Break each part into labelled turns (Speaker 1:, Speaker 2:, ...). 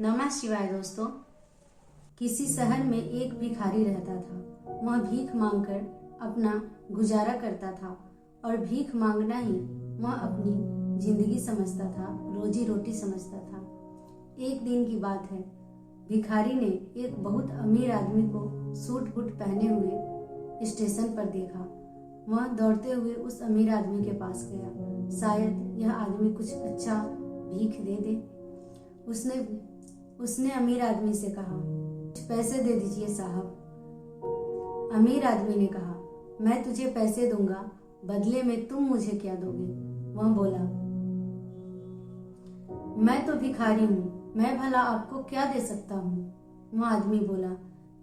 Speaker 1: नमः शिवाय दोस्तों। किसी शहर में एक भिखारी रहता था। वह भीख मांगकर अपना गुजारा करता था और भीख मांगना ही वह अपनी जिंदगी समझता था, रोजी रोटी समझता था। एक दिन की बात है, भिखारी ने एक बहुत अमीर आदमी को सूट बूट पहने हुए स्टेशन पर देखा। वह दौड़ते हुए उस अमीर आदमी के पास गया। शायद यह आदमी कुछ अच्छा भीख दे दे। उसने अमीर आदमी से कहा, कुछ पैसे दे दीजिए साहब। अमीर आदमी ने कहा, मैं तुझे पैसे दूंगा, बदले में तुम मुझे क्या दोगे? वह बोला, मैं तो भिखारी हूँ, मैं भला आपको क्या दे सकता हूँ? वह आदमी बोला,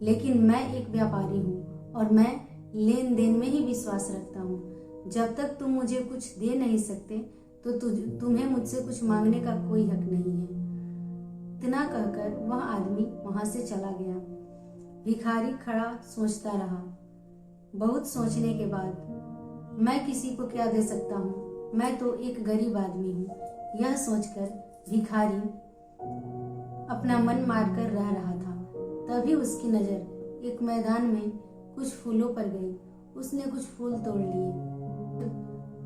Speaker 1: लेकिन मैं एक व्यापारी हूँ और मैं लेन देन में ही विश्वास रखता हूँ। जब तक तुम मुझे कुछ दे नहीं सकते तो तुम्हें मुझसे कुछ मांगने का कोई हक नहीं है। इतना कहकर वह आदमी वहां से चला गया। भिखारी खड़ा सोचता रहा। बहुत सोचने के बाद, मैं किसी को क्या दे सकता हूँ, मैं तो एक गरीब आदमी हूँ। यह सोचकर भिखारी अपना मन मारकर रह रहा था। तभी उसकी नजर एक मैदान में कुछ फूलों पर गई। उसने कुछ फूल तोड़ लिए।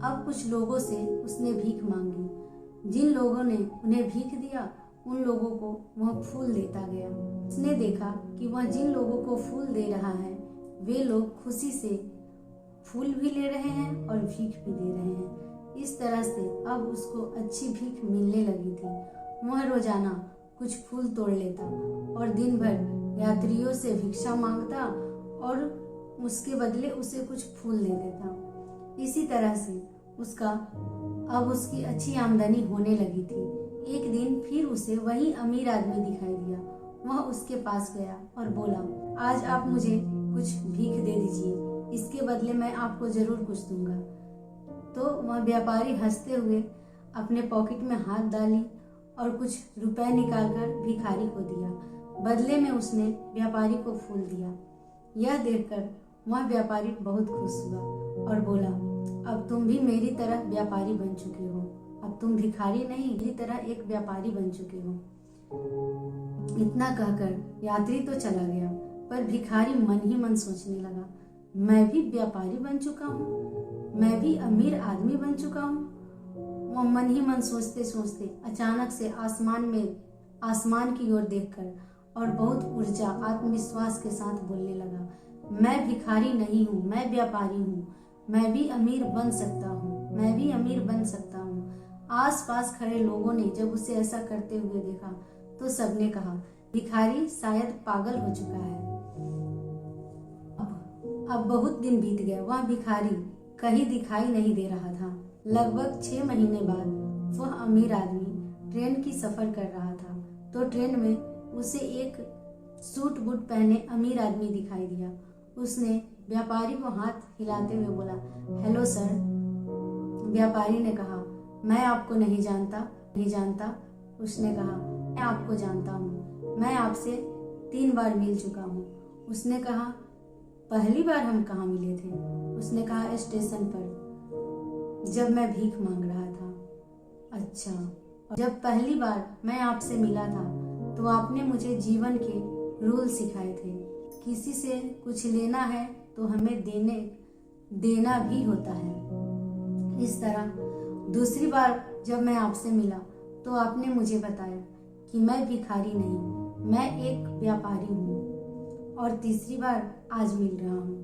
Speaker 1: अब कुछ लोगों से उसने भीख मांगी। जिन लोगों ने उन्हें भीख दिया, उन लोगों को वह फूल देता गया। उसने देखा कि वह जिन लोगों को फूल दे रहा है, वे लोग खुशी से फूल भी ले रहे हैं और भीख भी दे रहे हैं। इस तरह से अब उसको अच्छी भीख मिलने लगी थी। वह रोजाना कुछ फूल तोड़ लेता और दिन भर यात्रियों से भिक्षा मांगता और उसके बदले उसे कुछ फूल दे देता। इसी तरह से उसकी अच्छी आमदनी होने लगी थी। एक दिन फिर उसे वही अमीर आदमी दिखाई दिया। वह उसके पास गया और बोला, आज आप मुझे कुछ भीख दे दीजिए, इसके बदले मैं आपको जरूर कुछ दूंगा। तो वह व्यापारी हंसते हुए अपने पॉकेट में हाथ डाली और कुछ रुपए निकालकर भिखारी को दिया। बदले में उसने व्यापारी को फूल दिया। यह देखकर वह व्यापारी बहुत खुश हुआ और बोला, अब तुम भी मेरी तरह व्यापारी बन चुके हो। अब तुम भिखारी नहीं, मेरी तरह एक व्यापारी बन चुके हो। इतना कहकर यात्री तो चला गया, पर भिखारी मन ही मन सोचने लगा, मैं भी व्यापारी बन चुका हूँ, मैं भी अमीर आदमी बन चुका हूँ। वह मन ही मन सोचते सोचते अचानक से आसमान की ओर देखकर और बहुत ऊर्जा आत्मविश्वास के साथ बोलने लगा, मैं भिखारी नहीं हूँ, मैं व्यापारी हूँ। मैं भी अमीर बन सकता हूँ, मैं भी अमीर बन सकता हूँ। आसपास खड़े लोगों ने जब उसे ऐसा करते हुए देखा तो सबने कहा, भिखारी शायद पागल हो चुका है। अब बहुत दिन बीत गए। वह भिखारी कहीं दिखाई नहीं दे रहा था। लगभग 6 महीने बाद वह अमीर आदमी ट्रेन की सफर कर रहा था तो ट्रेन में उसे एक सूट बूट पहने अमीर आदमी दिखाई दिया। उसने व्यापारी को हाथ हिलाते हुए बोला, हेलो सर। व्यापारी ने कहा, मैं आपको नहीं जानता। उसने कहा, मैं आपको जानता हूँ, मैं आपसे 3 बार मिल चुका हूँ। उसने कहा, पहली बार हम कहाँ मिले थे? उसने कहा, स्टेशन पर, जब मैं भीख मांग रहा था। अच्छा, जब पहली बार मैं आपसे मिला था तो आपने मुझे जीवन के रूल सिखाए थे। किसी से कुछ लेना है तो हमें देना भी होता है। इस तरह दूसरी बार जब मैं आपसे मिला तो आपने मुझे बताया कि मैं भिखारी नहीं, मैं एक व्यापारी हूँ। और तीसरी बार आज मिल रहा हूँ।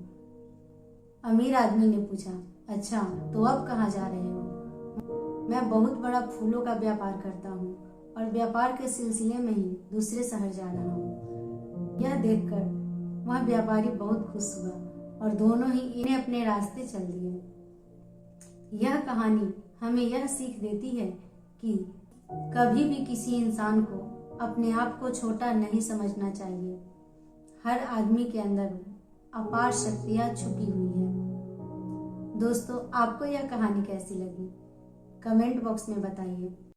Speaker 1: अमीर आदमी ने पूछा, अच्छा तो अब कहाँ जा रहे हो? मैं बहुत बड़ा फूलों का व्यापार करता हूँ और व्यापार के सिलसिले में ही दूसरे शहर जा रहा हूँ। यह देखकर वह व्यापारी बहुत खुश हुआ और दोनों ही इन्हें अपने रास्ते चल दिए। यह कहानी हमें यह सीख देती है कि कभी भी किसी इंसान को अपने आप को छोटा नहीं समझना चाहिए। हर आदमी के अंदर अपार शक्तियां छुपी हुई है। दोस्तों, आपको यह कहानी कैसी लगी? कमेंट बॉक्स में बताइए।